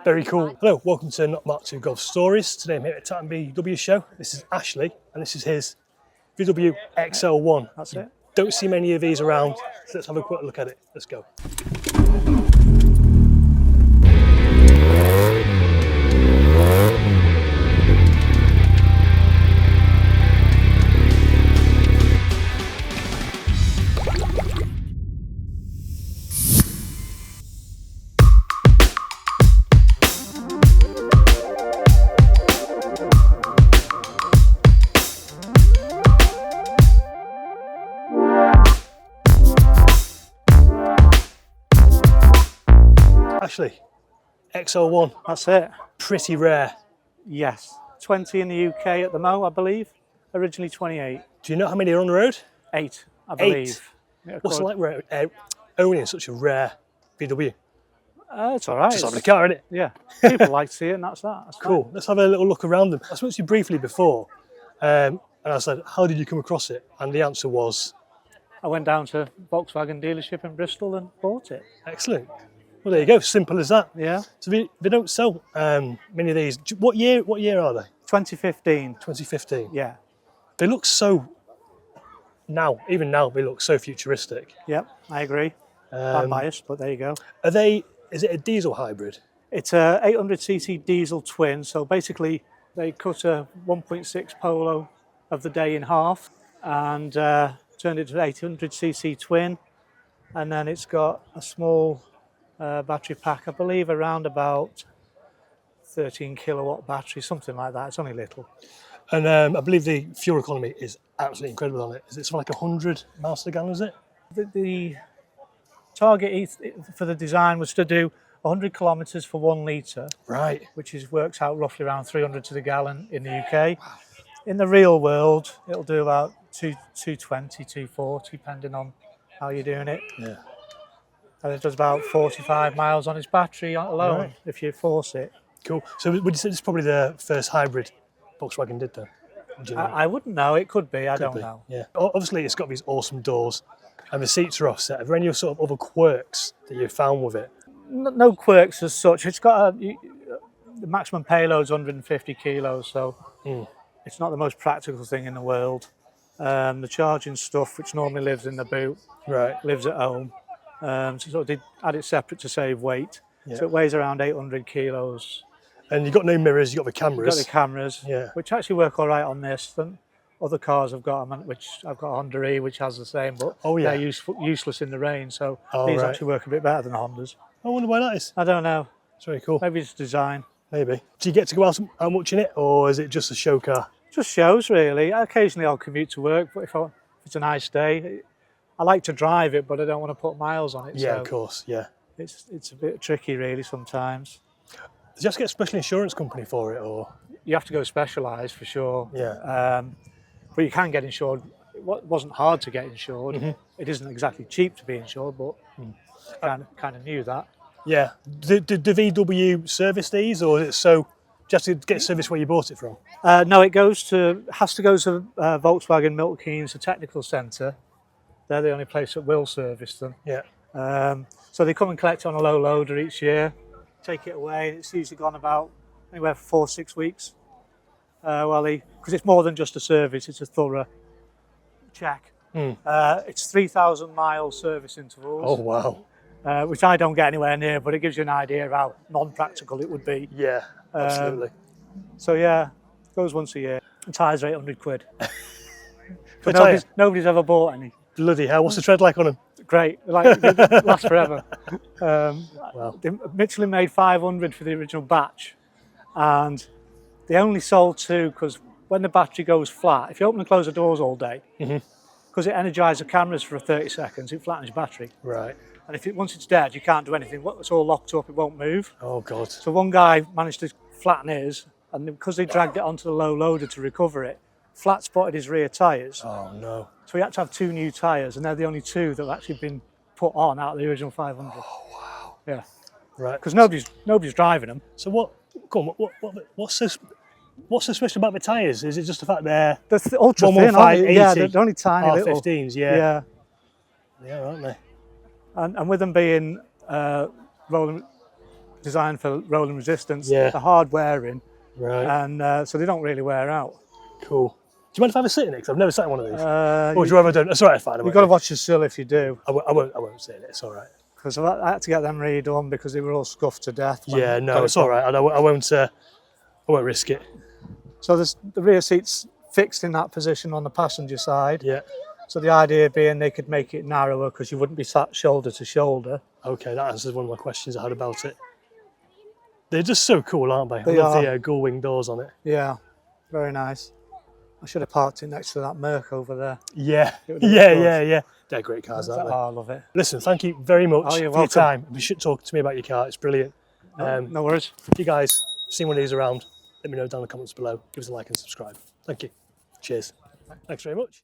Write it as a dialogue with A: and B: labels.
A: Very cool. Hello, welcome to Not Mark II Golf Stories. Today I'm here at Tatton VW show. This is Ashley, and this is his VW XL1.
B: That's it.
A: Don't see many of these around, so let's have a quick look at it. Let's go. Ashley, XL1.
B: That's it.
A: Pretty rare.
B: Yes. 20 in the UK at the moment, I believe. Originally 28.
A: Do you know how many are on the road?
B: 8, I believe.
A: 8.
B: Yeah,
A: What's it like owning such a rare VW?
B: It's all right.
A: Just having a car, innit?
B: Yeah. People like to see it, and that's that. That's
A: Cool.
B: fine.
A: Let's have a little look around them. I spoke to you briefly before, and I said, how did you come across it? And the answer was?
B: I went down to Volkswagen dealership in Bristol and bought it.
A: Excellent. Well, there you go. Simple as that.
B: Yeah.
A: So they don't sell many of these. What year are they?
B: 2015.
A: 2015.
B: Yeah.
A: They look so, even now, they look so futuristic.
B: Yep, I agree. I'm biased, but there you go.
A: Is it a diesel hybrid?
B: It's a 800cc diesel twin, so basically they cut a 1.6 Polo of the day in half and turned it to an 800cc twin, and then it's got a small battery pack, I believe around about 13 kilowatt battery, something like that. It's only little.
A: And I believe the fuel economy is absolutely incredible on it. Is it something like 100 miles per gallon, is it?
B: The target for the design was to do 100 kilometres for 1 litre,
A: Right.
B: which works out roughly around 300 to the gallon in the UK. Wow. In the real world, it'll do about 220, 240, depending on how you're doing it.
A: Yeah.
B: And it does about 45 miles on its battery alone,
A: Right.
B: if you force it.
A: Cool. So would you say this is probably the first hybrid Volkswagen did then? Would you know?
B: I wouldn't know, it could be, I don't know.
A: Yeah. Obviously it's got these awesome doors and the seats are offset. Are there any sort of other quirks that you found with it?
B: No quirks as such. It's got the maximum payload's 150 kilos, so it's not the most practical thing in the world. The charging stuff, which normally lives in the boot,
A: Right.
B: lives at home. So sort of did add it separate to save weight.
A: Yeah.
B: So it weighs around 800 kilos.
A: And you've got no mirrors, you've got the cameras.
B: You've got the cameras,
A: Yeah.
B: which actually work all right on this. Than other cars I've got, which I've got a Honda E, which has the same, but they're useless in the rain. So these actually work a bit better than Hondas.
A: I wonder why that is.
B: I don't know.
A: It's very cool.
B: Maybe it's design.
A: Maybe. Do you get to go out much in it, or is it just a show car?
B: Just shows, really. Occasionally I'll commute to work, but if it's a nice day, I like to drive it, but I don't want to put miles on it.
A: Yeah,
B: so
A: of course, yeah.
B: It's a bit tricky, really, sometimes.
A: Did you have to get a special insurance company for it, or?
B: You have to go specialised for sure.
A: Yeah.
B: But you can get insured. It wasn't hard to get insured.
A: Mm-hmm.
B: It isn't exactly cheap to be insured, but kind of knew that.
A: Yeah. Did VW service these, or is it so? Do you have to get service where you bought it from?
B: No, it has to go to Volkswagen Milton Keynes, the technical centre. They're the only place that will service them.
A: Yeah.
B: So they come and collect on a low loader each year, take it away, and it's usually gone about anywhere for 4 or 6 weeks. Because it's more than just a service, it's a thorough check. It's 3,000 mile service intervals.
A: Oh wow.
B: Which I don't get anywhere near, but it gives you an idea of how non-practical it would be.
A: Yeah, absolutely.
B: So yeah, goes once a year. And tyres are 800 quid. But nobody's ever bought any.
A: Bloody hell, what's the tread like on them?
B: Great, like it lasts forever.
A: Wow.
B: Michelin made 500 for the original batch, and they only sold 2 because when the battery goes flat, if you open and close the doors all day, because it energises the cameras for 30 seconds, it flattens your battery.
A: Right.
B: And once it's dead, you can't do anything. It's all locked up, it won't move.
A: Oh God.
B: So one guy managed to flatten his, and because they dragged it onto the low loader to recover it, flat spotted his rear tyres.
A: Oh no.
B: So he had to have 2 new tyres, and they're the only 2 that have actually been put on out of the original 500.
A: Oh wow.
B: Yeah.
A: Right.
B: Because nobody's driving them.
A: So what's so special about the tyres? Is it just the fact they're
B: ultra thin, aren't they? Yeah, they're only tiny little.
A: R15s,
B: Yeah.
A: Yeah, aren't they?
B: And with them being rolling designed for rolling resistance.
A: Yeah.
B: They're hard wearing,
A: Right.
B: and so they don't really wear out.
A: Cool. Do you mind if I have a sit in it? Because I've never sat in one of these. Or would
B: You,
A: you rather don't? That's all right, fine.
B: you've got to watch your sill if you do,
A: I won't sit in it. It's all right.
B: because I had to get them redone because they were all scuffed to death. when
A: Yeah,
B: I
A: no,
B: got
A: it's
B: it
A: all
B: done.
A: right. I won't risk it.
B: So the rear seat's fixed in that position on the passenger side.
A: Yeah.
B: So the idea being they could make it narrower because you wouldn't be sat shoulder to shoulder.
A: Okay, that answers one of my questions I had about it. They're just so cool, aren't they?
B: They
A: I love
B: are.
A: the gull wing doors on it.
B: Yeah, very nice. I should have parked it next to that Merc over there.
A: Yeah,
B: It would have
A: yeah,
B: looked
A: yeah,
B: good.
A: yeah. They're great cars, aren't
B: Oh,
A: they?
B: I love it.
A: Listen, thank you very much
B: Oh,
A: for
B: you're
A: your
B: welcome.
A: time. You should talk to me about your car. It's brilliant.
B: No worries.
A: If you guys seen one of these around, let me know down in the comments below. Give us a like and subscribe. Thank you. Cheers. Thanks very much.